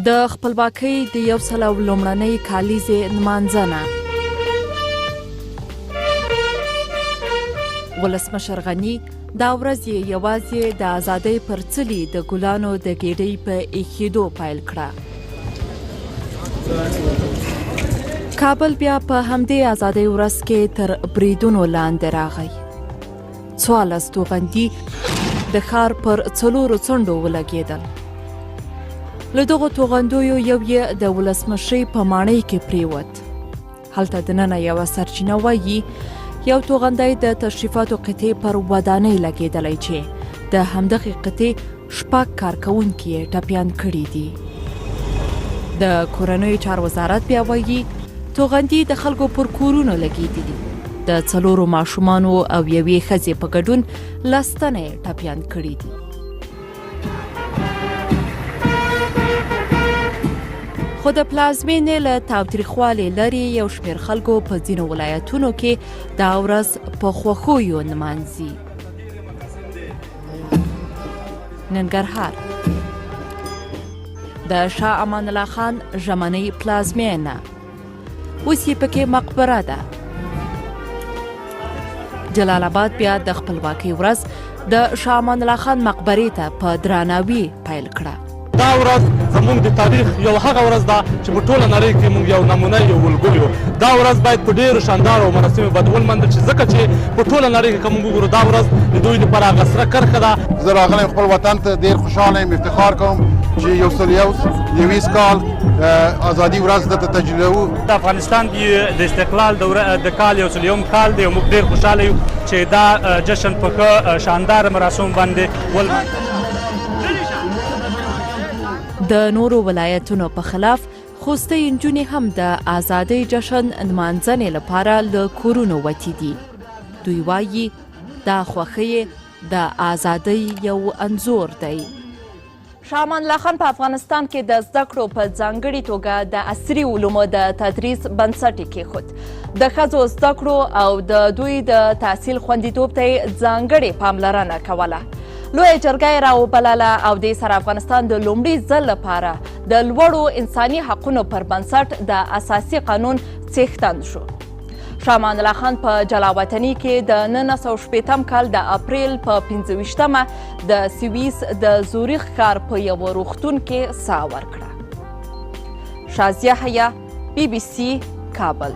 د خپلواکۍ د 100 لومړنۍ کلیزې نمانځنه. ولسمشر غني دا ورځ یې یوازې د آزادۍ پر څلي د ګلانو د ګېډۍ په ایښېدو پیل کړه. کابل بیا په همدې آزادۍ ورځ کې تر بریدونو لاندې راغی. 14 توغندي د ښار پر 4 څنډو ولګېدل. له دغو توغندیو یو یې د ولسمشرۍ په ماڼۍ کې پریوت. هلته دننه یوه سرچینه وایي یو توغندی د تشریفاتو قطعې پر ودانۍ لګېدلی چې د همدغې قطعې 6 کارکوونکي یې ټپیان کړي دي. د کورنیو چارو وزارت بیا وایي توغندي د خلکو پر کورونو لګېدلي. د 4 ماشومانو او یوې ښځې په ګډون 10 تنه یې ټپیان کړي دي. خو د پلازمینې له تاوتریخوالي لرې یو شمېر خلکو په ځینو ولایتونو کې دا ورځ په خوښیو نمانځي. ننګرهار د شاه امان الله خان ژمنۍ پلازمینه، اوس یې پکې مقبره ده. جلال آباد بیا د خپلواکۍ ورځ د شاه امان الله خان مقبرې ته په درناوي پیل کړه. دا ورځ زموږ د تاریخ یو هغه ورځ ده چې په ټوله نړۍ کې موږ یو نمونه یو ولګول یو. دا ورځ باید په ډېرو شاندارو او مراسمو بدول مند چې ځکه چې په ټوله نړۍ کې که موږ وګورو دا ورځ د دوی لپاره هغه سره کرښه ده. زه راغلی خپل وطن ته ډېر خوشحاله یم، افتخار کوم چې 101 کال ازادي ورځ دلته تجلیلوو. د افغانستان د استقلال د کال 101 کال دی او موږ ډېر خوشحاله یو چې دا جشن په ښه شانداره مراسمو باندې ولمانځل. د نورو ولایتونو په خلاف خوستی نجونې هم د آزادۍ جشن نمانځنې لپاره له کورونو وتې دي. دوی وایي دا خوښۍ د آزادۍ یو انځور دی. شاه امان الله خان په افغانستان کې د زده کړو په ځانګړې توګه د عصري علومو د تدریس بنسټ یې کېښود. د ښځو زده کړو او د دوی د تحصیل خوندیتوب ته یې ځانګړې پاملرنه کوله. لویه جرګه یې راوبلله او دې سره افغانستان د لومړي ځل لپاره د لوړو انساني حقونو پر بنسټ د اساسي قانون څښتن شو. شاه امان الله خان په جلاوطنۍ کې د 1960 کال د اپریل په 25مه د سویس د زوریخ ښار په یوه روغتون کې ساه ورکړه. شازیه حیا، BBC کابل.